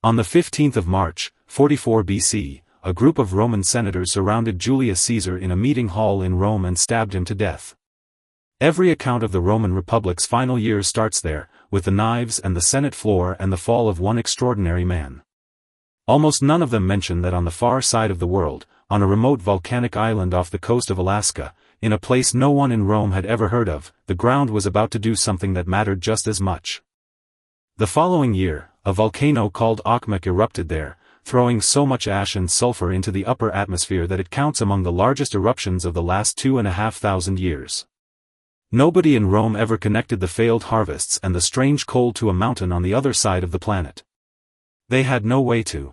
On the 15th of March, 44 BC, a group of Roman senators surrounded Julius Caesar in a meeting hall in Rome and stabbed him to death. Every account of the Roman Republic's final years starts there, with the knives and the Senate floor and the fall of one extraordinary man. Almost none of them mention that on the far side of the world, on a remote volcanic island off the coast of Alaska, in a place no one in Rome had ever heard of, the ground was about to do something that mattered just as much. The following year, a volcano called Okmuk erupted there, throwing so much ash and sulfur into the upper atmosphere that it counts among the largest eruptions of the last 2,500 years. Nobody in Rome ever connected the failed harvests and the strange cold to a mountain on the other side of the planet. They had no way to.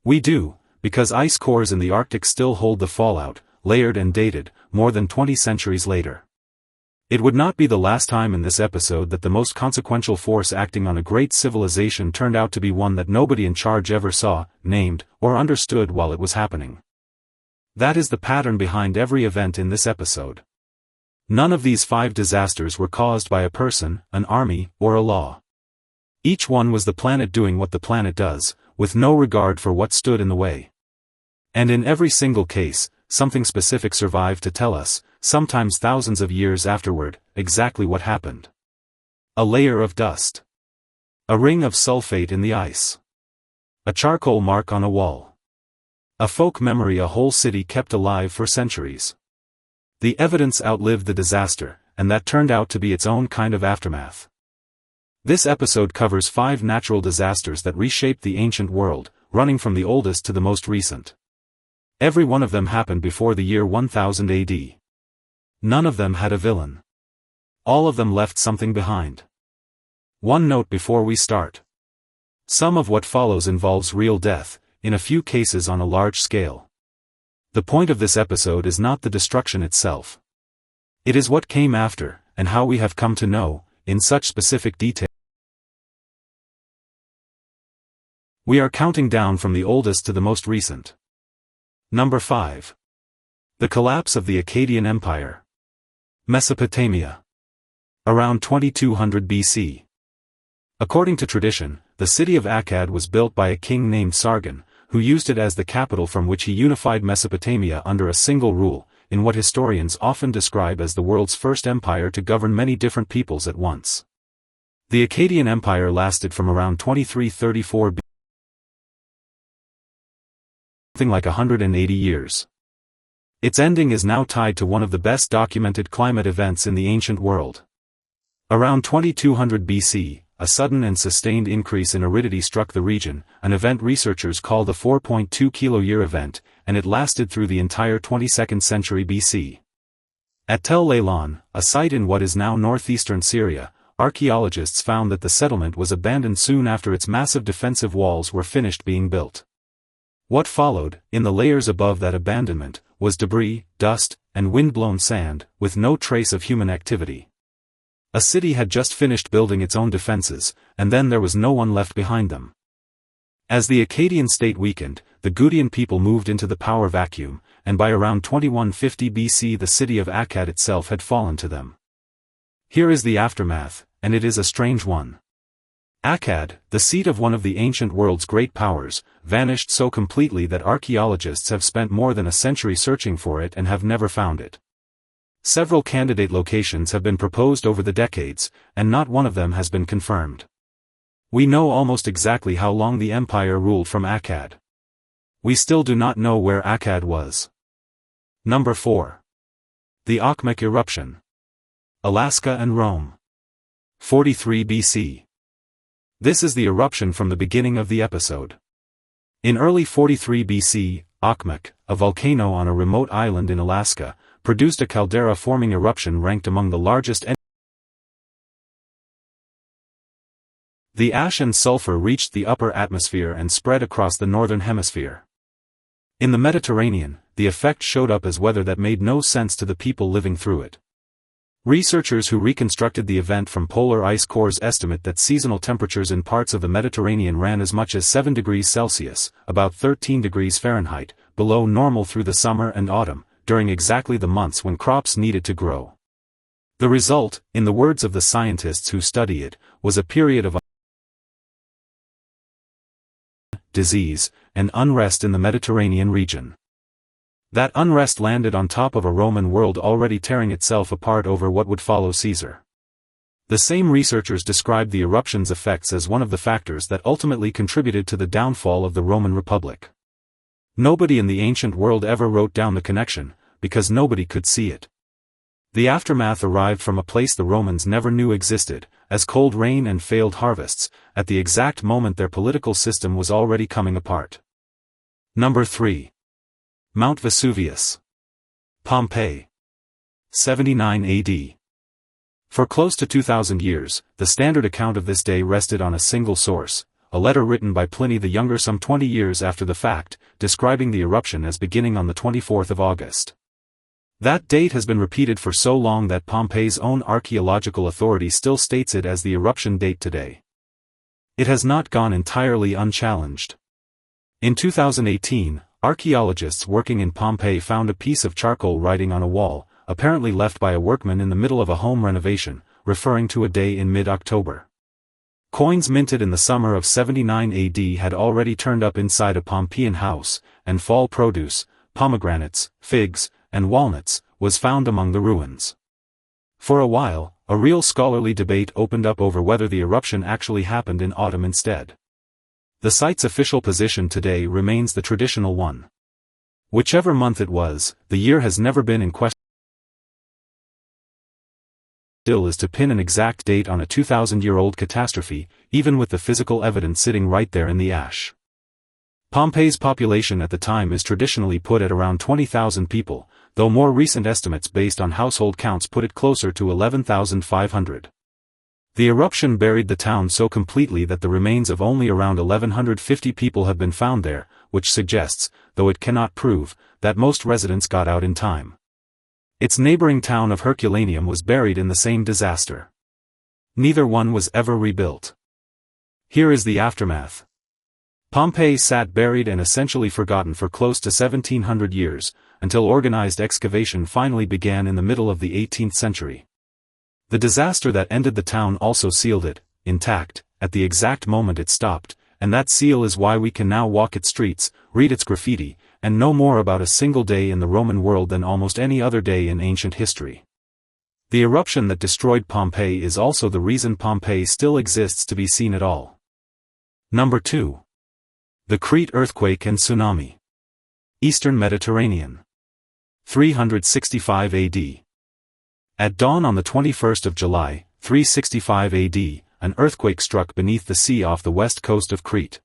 We do, because ice cores in the Arctic still hold the fallout, layered and dated, more than 20 centuries later. It would not be the last time in this episode that the most consequential force acting on a great civilization turned out to be one that nobody in charge ever saw, named, or understood while it was happening. That is the pattern behind every event in this episode. None of these 5 disasters were caused by a person, an army, or a law. Each one was the planet doing what the planet does, with no regard for what stood in the way. And in every single case, something specific survived to tell us, sometimes thousands of years afterward, exactly what happened. A layer of dust. A ring of sulfate in the ice. A charcoal mark on a wall. A folk memory a whole city kept alive for centuries. The evidence outlived the disaster, and that turned out to be its own kind of aftermath. This episode covers 5 natural disasters that reshaped the ancient world, running from the oldest to the most recent. Every one of them happened before the year 1000 AD. None of them had a villain. All of them left something behind. One note before we start. Some of what follows involves real death, in a few cases on a large scale. The point of this episode is not the destruction itself. It is what came after, and how we have come to know, in such specific detail. We are counting down from the oldest to the most recent. Number 5. The collapse of the Akkadian Empire. Mesopotamia. Around 2200 BC. According to tradition, the city of Akkad was built by a king named Sargon, who used it as the capital from which he unified Mesopotamia under a single rule, in what historians often describe as the world's first empire to govern many different peoples at once. The Akkadian Empire lasted from around 2334 BC. Something like 180 years. Its ending is now tied to one of the best documented climate events in the ancient world. Around 2200 BC, a sudden and sustained increase in aridity struck the region, an event researchers call the 4.2 kiloyear event, and it lasted through the entire 22nd century BC. At Tel Leilan, a site in what is now northeastern Syria, archaeologists found that the settlement was abandoned soon after its massive defensive walls were finished being built. What followed, in the layers above that abandonment, was debris, dust, and wind-blown sand, with no trace of human activity. A city had just finished building its own defenses, and then there was no one left behind them. As the Akkadian state weakened, the Gutian people moved into the power vacuum, and by around 2150 BC the city of Akkad itself had fallen to them. Here is the aftermath, and it is a strange one. Akkad, the seat of one of the ancient world's great powers, vanished so completely that archaeologists have spent more than a century searching for it and have never found it. Several candidate locations have been proposed over the decades, and not one of them has been confirmed. We know almost exactly how long the empire ruled from Akkad. We still do not know where Akkad was. Number 4. The Okmuk eruption. Alaska and Rome. 43 BC. This is the eruption from the beginning of the episode. In early 43 BC, Okmuk, a volcano on a remote island in Alaska, produced a caldera-forming eruption ranked among the largest. The ash and sulfur reached the upper atmosphere and spread across the northern hemisphere. In the Mediterranean, the effect showed up as weather that made no sense to the people living through it. Researchers who reconstructed the event from polar ice cores estimate that seasonal temperatures in parts of the Mediterranean ran as much as 7 degrees Celsius, about 13 degrees Fahrenheit, below normal through the summer and autumn, during exactly the months when crops needed to grow. The result, in the words of the scientists who study it, was a period of disease, and unrest in the Mediterranean region. That unrest landed on top of a Roman world already tearing itself apart over what would follow Caesar. The same researchers described the eruption's effects as one of the factors that ultimately contributed to the downfall of the Roman Republic. Nobody in the ancient world ever wrote down the connection, because nobody could see it. The aftermath arrived from a place the Romans never knew existed, as cold rain and failed harvests, at the exact moment their political system was already coming apart. Number 3. Mount Vesuvius. Pompeii. 79 AD. For close to 2,000 years, the standard account of this day rested on a single source, a letter written by Pliny the Younger some 20 years after the fact, describing the eruption as beginning on the 24th of August. That date has been repeated for so long that Pompeii's own archaeological authority still states it as the eruption date today. It has not gone entirely unchallenged. In 2018, archaeologists working in Pompeii found a piece of charcoal writing on a wall, apparently left by a workman in the middle of a home renovation, referring to a day in mid-October. Coins minted in the summer of 79 AD had already turned up inside a Pompeian house, and fall produce, pomegranates, figs, and walnuts, was found among the ruins. For a while, a real scholarly debate opened up over whether the eruption actually happened in autumn instead. The site's official position today remains the traditional one. Whichever month it was, the year has never been in question. Still is to pin an exact date on a 2,000-year-old catastrophe, even with the physical evidence sitting right there in the ash. Pompeii's population at the time is traditionally put at around 20,000 people, though more recent estimates based on household counts put it closer to 11,500. The eruption buried the town so completely that the remains of only around 1,150 people have been found there, which suggests, though it cannot prove, that most residents got out in time. Its neighboring town of Herculaneum was buried in the same disaster. Neither one was ever rebuilt. Here is the aftermath. Pompeii sat buried and essentially forgotten for close to 1,700 years, until organized excavation finally began in the middle of the 18th century. The disaster that ended the town also sealed it, intact, at the exact moment it stopped, and that seal is why we can now walk its streets, read its graffiti, and know more about a single day in the Roman world than almost any other day in ancient history. The eruption that destroyed Pompeii is also the reason Pompeii still exists to be seen at all. Number 2. The Crete earthquake and tsunami. Eastern Mediterranean. 365 AD. At dawn on the 21st of July, 365 AD, an earthquake struck beneath the sea off the west coast of Crete.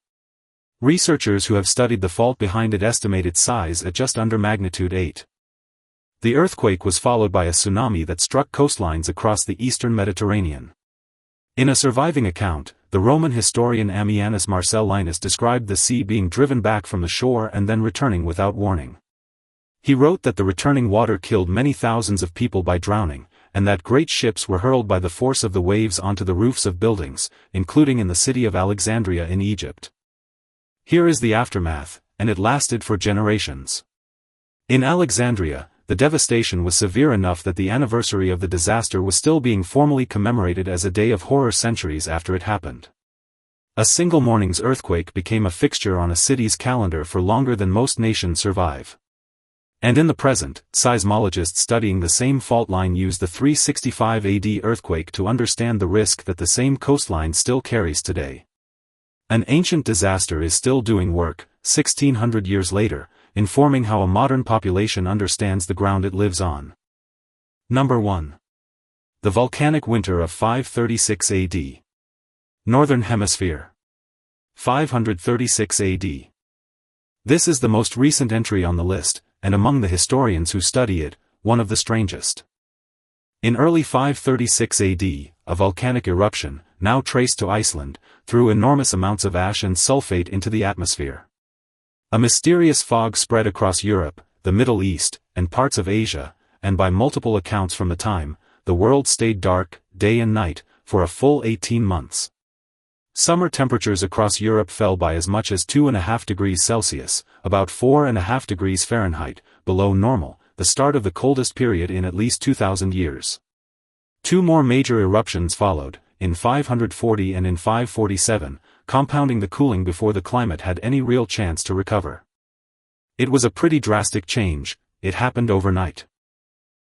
Researchers who have studied the fault behind it estimate its size at just under magnitude 8. The earthquake was followed by a tsunami that struck coastlines across the eastern Mediterranean. In a surviving account, the Roman historian Ammianus Marcellinus described the sea being driven back from the shore and then returning without warning. He wrote that the returning water killed many thousands of people by drowning, and that great ships were hurled by the force of the waves onto the roofs of buildings, including in the city of Alexandria in Egypt. Here is the aftermath, and it lasted for generations. In Alexandria, the devastation was severe enough that the anniversary of the disaster was still being formally commemorated as a day of horror centuries after it happened. A single morning's earthquake became a fixture on a city's calendar for longer than most nations survive. And in the present, seismologists studying the same fault line use the 365 AD earthquake to understand the risk that the same coastline still carries today. An ancient disaster is still doing work, 1,600 years later, informing how a modern population understands the ground it lives on. Number 1. The volcanic winter of 536 AD. Northern Hemisphere. 536 AD. This is the most recent entry on the list, and among the historians who study it, one of the strangest. In early 536 AD, a volcanic eruption, now traced to Iceland, threw enormous amounts of ash and sulfate into the atmosphere. A mysterious fog spread across Europe, the Middle East, and parts of Asia, and by multiple accounts from the time, the world stayed dark, day and night, for a full 18 months. Summer temperatures across Europe fell by as much as 2.5 degrees Celsius, about 4.5 degrees Fahrenheit, below normal, the start of the coldest period in at least 2,000 years. Two more major eruptions followed, in 540 and in 547, compounding the cooling before the climate had any real chance to recover. It was a pretty drastic change. It happened overnight.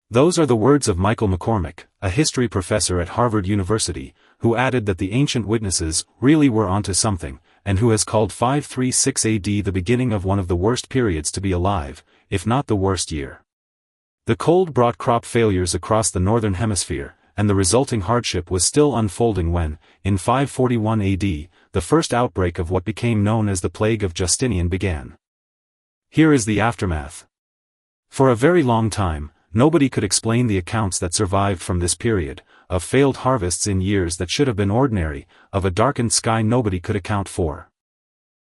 Those are the words of Michael McCormick, a history professor at Harvard University, who added that the ancient witnesses really were onto something, and who has called 536 AD the beginning of one of the worst periods to be alive, if not the worst year. The cold brought crop failures across the northern hemisphere, and the resulting hardship was still unfolding when, in 541 AD, the first outbreak of what became known as the Plague of Justinian began. Here is the aftermath. For a very long time, nobody could explain the accounts that survived from this period, of failed harvests in years that should have been ordinary, of a darkened sky nobody could account for.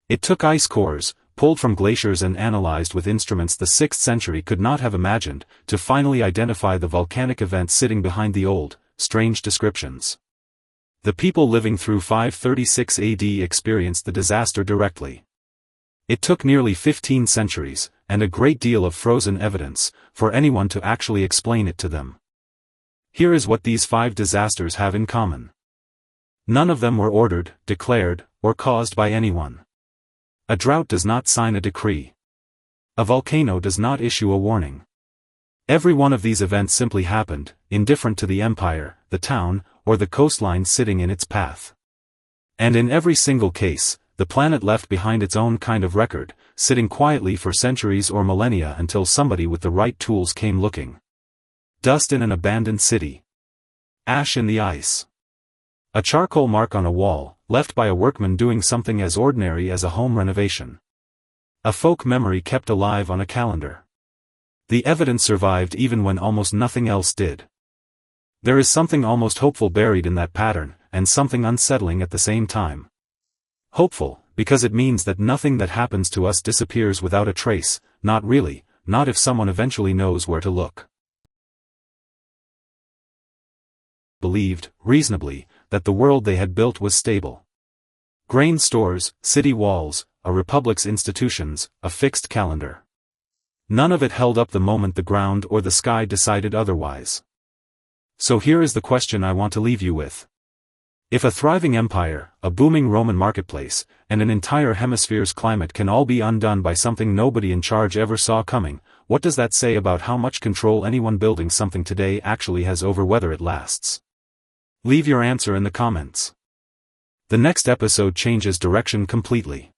It took ice cores, pulled from glaciers and analyzed with instruments the 6th century could not have imagined, to finally identify the volcanic event sitting behind the old, strange descriptions. The people living through 536 AD experienced the disaster directly. It took nearly 15 centuries, and a great deal of frozen evidence, for anyone to actually explain it to them. Here is what these 5 disasters have in common. None of them were ordered, declared, or caused by anyone. A drought does not sign a decree. A volcano does not issue a warning. Every one of these events simply happened, indifferent to the empire, the town, or the coastline sitting in its path. And in every single case, the planet left behind its own kind of record, sitting quietly for centuries or millennia until somebody with the right tools came looking. Dust in an abandoned city. Ash in the ice. A charcoal mark on a wall, left by a workman doing something as ordinary as a home renovation. A folk memory kept alive on a calendar. The evidence survived even when almost nothing else did. There is something almost hopeful buried in that pattern, and something unsettling at the same time. Hopeful, because it means that nothing that happens to us disappears without a trace, not really, not if someone eventually knows where to look. Believed, reasonably, that the world they had built was stable. Grain stores, city walls, a republic's institutions, a fixed calendar. None of it held up the moment the ground or the sky decided otherwise. So here is the question I want to leave you with. If a thriving empire, a booming Roman marketplace, and an entire hemisphere's climate can all be undone by something nobody in charge ever saw coming, what does that say about how much control anyone building something today actually has over whether it lasts? Leave your answer in the comments. The next episode changes direction completely.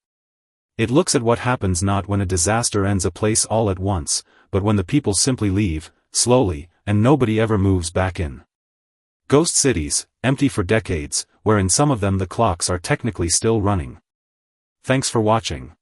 It looks at what happens not when a disaster ends a place all at once, but when the people simply leave, slowly, and nobody ever moves back in. Ghost cities, empty for decades, where in some of them the clocks are technically still running. Thanks for watching.